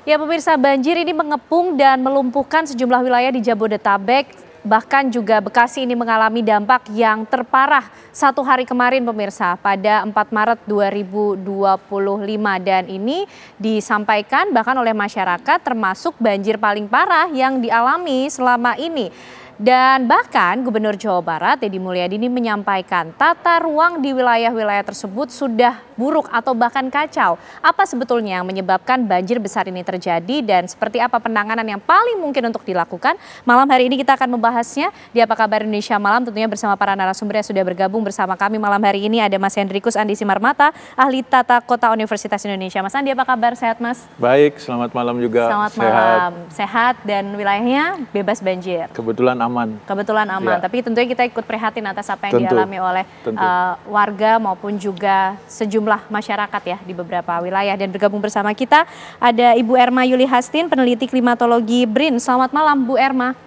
Ya pemirsa, banjir ini mengepung dan melumpuhkan sejumlah wilayah di Jabodetabek. Bahkan juga Bekasi ini mengalami dampak yang terparah satu hari kemarin pemirsa pada 4 Maret 2025. Dan ini disampaikan bahkan oleh masyarakat termasuk banjir paling parah yang dialami selama ini. Dan bahkan Gubernur Jawa Barat Deddy Mulyadi ini menyampaikan tata ruang di wilayah-wilayah tersebut sudah buruk atau bahkan kacau. Apa sebetulnya yang menyebabkan banjir besar ini terjadi dan seperti apa penanganan yang paling mungkin untuk dilakukan? Malam hari ini kita akan membahasnya di Apa Kabar Indonesia Malam, tentunya bersama para narasumber yang sudah bergabung bersama kami malam hari ini. Ada Mas Hendrikus Andi Simarmata, ahli tata kota Universitas Indonesia. Mas Andi, apa kabar? Sehat Mas? Baik, selamat malam juga. Selamat malam. Sehat dan wilayahnya bebas banjir. Kebetulan aman, ya. Tapi tentunya kita ikut prihatin atas apa yang dialami oleh warga maupun juga sejumlah masyarakat ya di beberapa wilayah. Dan bergabung bersama kita ada Ibu Erma Yuli Hastin, peneliti klimatologi BRIN. Selamat malam Bu Erma.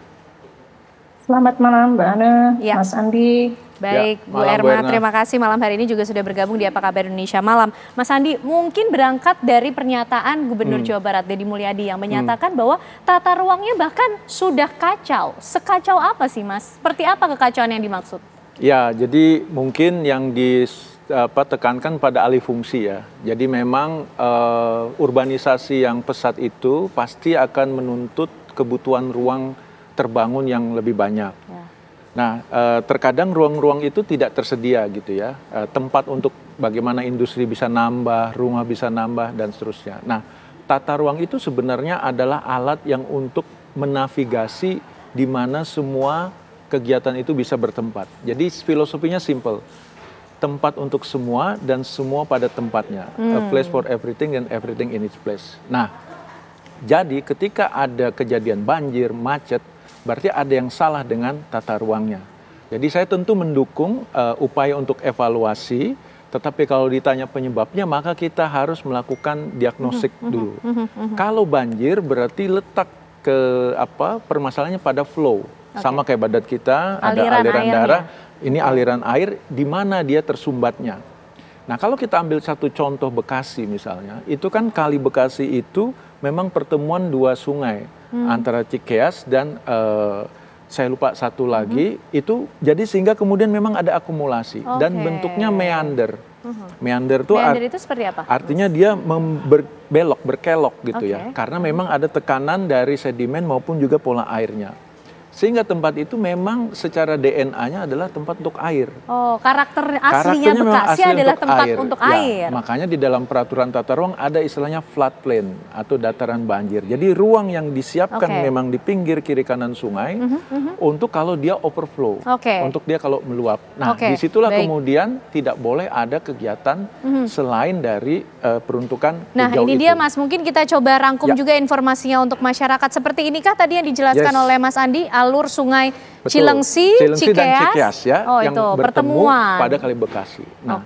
Selamat malam Mbak Ana, ya. Mas Andi. Baik, Bu Erma, terima kasih malam hari ini juga sudah bergabung di Apa Kabar Indonesia Malam. Mas Andi, mungkin berangkat dari pernyataan Gubernur Jawa Barat Deddy Mulyadi yang menyatakan bahwa tata ruangnya bahkan sudah kacau. Sekacau apa sih Mas? Seperti apa kekacauan yang dimaksud? Ya, jadi mungkin yang ditekankan pada alih fungsi ya. Jadi memang urbanisasi yang pesat itu pasti akan menuntut kebutuhan ruang terbangun yang lebih banyak. Ya. Nah, terkadang ruang-ruang itu tidak tersedia gitu ya, tempat untuk bagaimana industri bisa nambah, rumah bisa nambah, dan seterusnya. Nah, tata ruang itu sebenarnya adalah alat yang untuk menavigasi di mana semua kegiatan itu bisa bertempat. Jadi filosofinya simple, tempat untuk semua dan semua pada tempatnya. A place for everything and everything in its place. Nah, jadi ketika ada kejadian banjir, macet, berarti ada yang salah dengan tata ruangnya. Jadi saya tentu mendukung upaya untuk evaluasi, tetapi kalau ditanya penyebabnya maka kita harus melakukan diagnostik dulu. Kalau banjir berarti letak ke permasalahannya pada flow. Sama kayak badan kita, ada aliran darah, ini aliran air, di mana dia tersumbatnya. Nah kalau kita ambil satu contoh Bekasi misalnya, itu kan Kali Bekasi itu memang pertemuan dua sungai. Antara Cikeas dan saya lupa satu lagi itu, jadi sehingga kemudian memang ada akumulasi dan bentuknya meander. Meander itu seperti apa? Artinya dia berbelok, berkelok gitu ya, karena memang ada tekanan dari sedimen maupun juga pola airnya. Sehingga tempat itu memang secara DNA-nya adalah tempat untuk air. Oh, karakternya Bekasi adalah tempat untuk air. Makanya di dalam peraturan tata ruang ada istilahnya floodplain atau dataran banjir. Jadi ruang yang disiapkan memang di pinggir kiri kanan sungai untuk kalau dia overflow, untuk dia kalau meluap. Nah, disitulah kemudian tidak boleh ada kegiatan selain dari peruntukan Nah, ini dia Mas, mungkin kita coba rangkum juga informasinya untuk masyarakat. Seperti inikah tadi yang dijelaskan oleh Mas Andi? Alur sungai Cilengsi dan Cikeas ya, yang itu bertemu pada Kali Bekasi. Nah,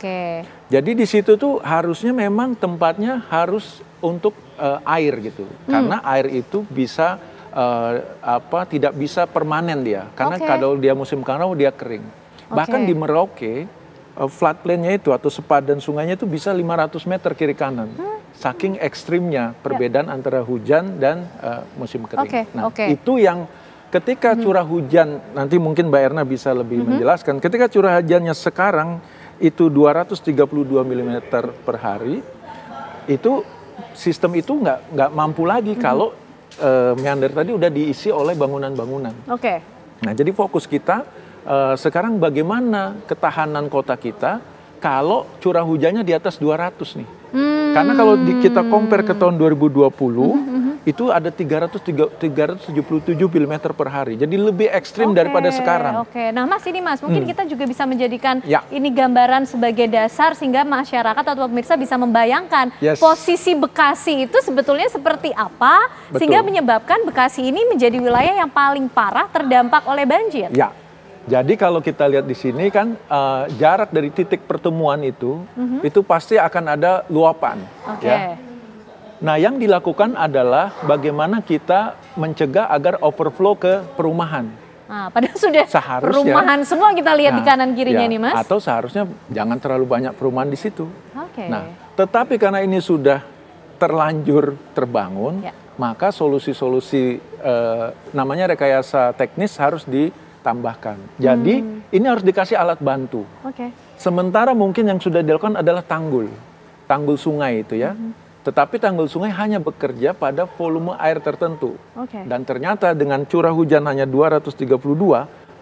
jadi di situ tuh harusnya memang tempatnya harus untuk air gitu, karena air itu bisa tidak bisa permanen dia, karena kalau dia musim kemarau dia kering. Bahkan di Merauke floodplain-nya itu atau sepadan sungainya itu bisa 500 meter kiri kanan. Saking ekstrimnya perbedaan antara hujan dan musim kering. Itu yang ketika curah hujan, nanti mungkin Mbak Erna bisa lebih menjelaskan, ketika curah hujannya sekarang itu 232 mm per hari, itu sistem itu nggak mampu lagi kalau meander tadi udah diisi oleh bangunan-bangunan. Nah, jadi fokus kita sekarang bagaimana ketahanan kota kita kalau curah hujannya di atas 200 nih. Karena kalau kita compare ke tahun 2020, itu ada 377 mm per hari. Jadi lebih ekstrim daripada sekarang. Nah Mas, ini Mas, mungkin kita juga bisa menjadikan ini gambaran sebagai dasar sehingga masyarakat atau pemirsa bisa membayangkan posisi Bekasi itu sebetulnya seperti apa, sehingga menyebabkan Bekasi ini menjadi wilayah yang paling parah terdampak oleh banjir. Ya. Jadi kalau kita lihat di sini kan jarak dari titik pertemuan itu pasti akan ada luapan. Ya. Nah, yang dilakukan adalah bagaimana kita mencegah agar overflow ke perumahan. Nah, padahal sudah perumahan semua kita lihat di kanan kirinya nih Mas. Atau seharusnya jangan terlalu banyak perumahan di situ. Nah, tetapi karena ini sudah terlanjur terbangun, maka solusi-solusi namanya rekayasa teknis harus ditambahkan. Jadi ini harus dikasih alat bantu. Sementara mungkin yang sudah dilakukan adalah tanggul sungai itu ya. Tetapi tanggul sungai hanya bekerja pada volume air tertentu. Dan ternyata dengan curah hujan hanya 232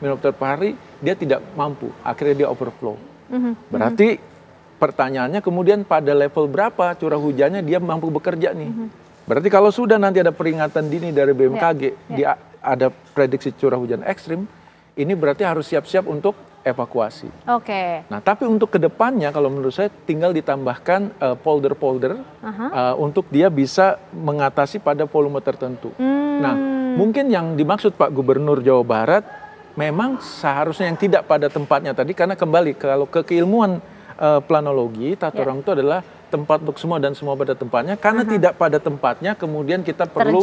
mm per hari, dia tidak mampu. Akhirnya dia overflow. Berarti pertanyaannya kemudian pada level berapa curah hujannya dia mampu bekerja nih. Berarti kalau sudah nanti ada peringatan dini dari BMKG, dia ada prediksi curah hujan ekstrim, ini berarti harus siap-siap untuk evakuasi. Nah, tapi untuk kedepannya kalau menurut saya tinggal ditambahkan polder-polder untuk dia bisa mengatasi pada volume tertentu. Nah, mungkin yang dimaksud Pak Gubernur Jawa Barat memang seharusnya yang tidak pada tempatnya tadi, karena kembali kalau ke keilmuan planologi, tata ruang itu adalah tempat untuk semua dan semua pada tempatnya. Karena tidak pada tempatnya, kemudian kita perlu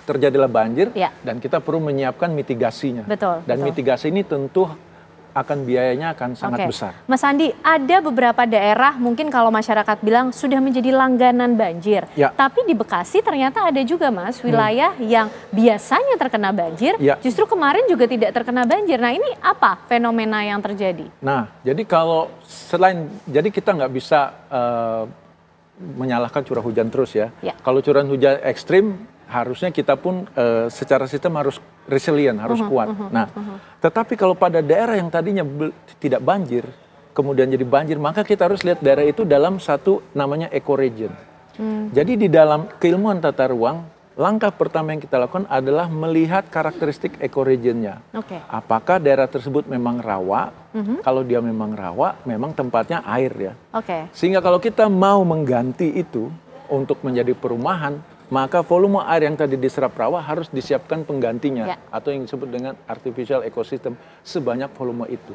terjadilah banjir dan kita perlu menyiapkan mitigasinya. Dan mitigasi ini tentu akan biayanya akan sangat besar. Mas Andi, ada beberapa daerah mungkin kalau masyarakat bilang sudah menjadi langganan banjir. Tapi di Bekasi ternyata ada juga Mas wilayah yang biasanya terkena banjir, justru kemarin juga tidak terkena banjir. Nah ini apa fenomena yang terjadi? Nah jadi kalau jadi kita nggak bisa menyalahkan curah hujan terus ya. Kalau curah hujan ekstrim harusnya kita pun secara sistem harus resilient, harus kuat. Nah, tetapi kalau pada daerah yang tadinya tidak banjir, kemudian jadi banjir, maka kita harus lihat daerah itu dalam satu namanya ecoregion. Jadi di dalam keilmuan tata ruang, langkah pertama yang kita lakukan adalah melihat karakteristik ecoregionnya. Apakah daerah tersebut memang rawa? Kalau dia memang rawa, memang tempatnya air ya. Sehingga kalau kita mau mengganti itu untuk menjadi perumahan, maka volume air yang tadi diserap rawa harus disiapkan penggantinya atau yang disebut dengan artificial ecosystem sebanyak volume itu.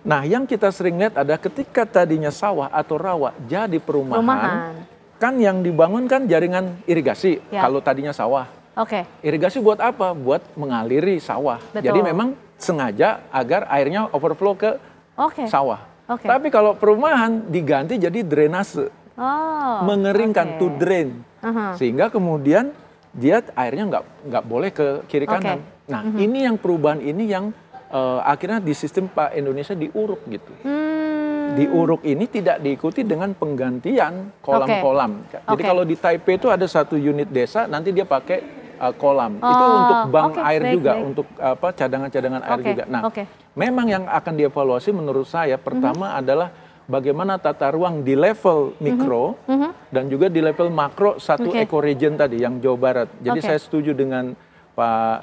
Nah, yang kita sering lihat ada ketika tadinya sawah atau rawa jadi perumahan. Kan yang dibangun kan jaringan irigasi kalau tadinya sawah. Irigasi buat apa? Buat mengaliri sawah. Jadi memang sengaja agar airnya overflow ke sawah. Tapi kalau perumahan diganti jadi drainase. Mengeringkan, to drain. Sehingga kemudian dia airnya nggak boleh ke kiri kanan. Nah, ini yang perubahan ini yang akhirnya di sistem Pak Indonesia diuruk gitu. Diuruk ini tidak diikuti dengan penggantian kolam-kolam. Jadi kalau di Taipei itu ada satu unit desa, nanti dia pakai kolam. Itu untuk bank air juga, untuk cadangan-cadangan air juga. Nah, memang yang akan dievaluasi menurut saya pertama adalah bagaimana tata ruang di level mikro dan juga di level makro satu ecoregion tadi yang Jawa Barat. Jadi saya setuju dengan Pak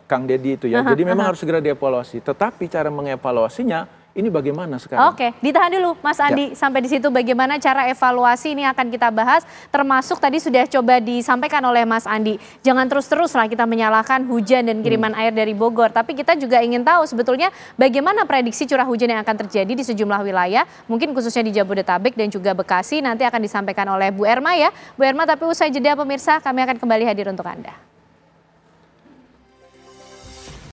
Kang Deddy itu ya. Jadi memang harus segera dievaluasi. Tetapi cara mengevaluasinya ini bagaimana sekarang? Ditahan dulu Mas Andi. Sampai di situ bagaimana cara evaluasi ini akan kita bahas. Termasuk tadi sudah coba disampaikan oleh Mas Andi. Jangan terus-terus lah kita menyalahkan hujan dan kiriman air dari Bogor. Tapi kita juga ingin tahu sebetulnya bagaimana prediksi curah hujan yang akan terjadi di sejumlah wilayah. Mungkin khususnya di Jabodetabek dan juga Bekasi. Nanti akan disampaikan oleh Bu Erma ya. Bu Erma, tapi usai jeda pemirsa kami akan kembali hadir untuk Anda.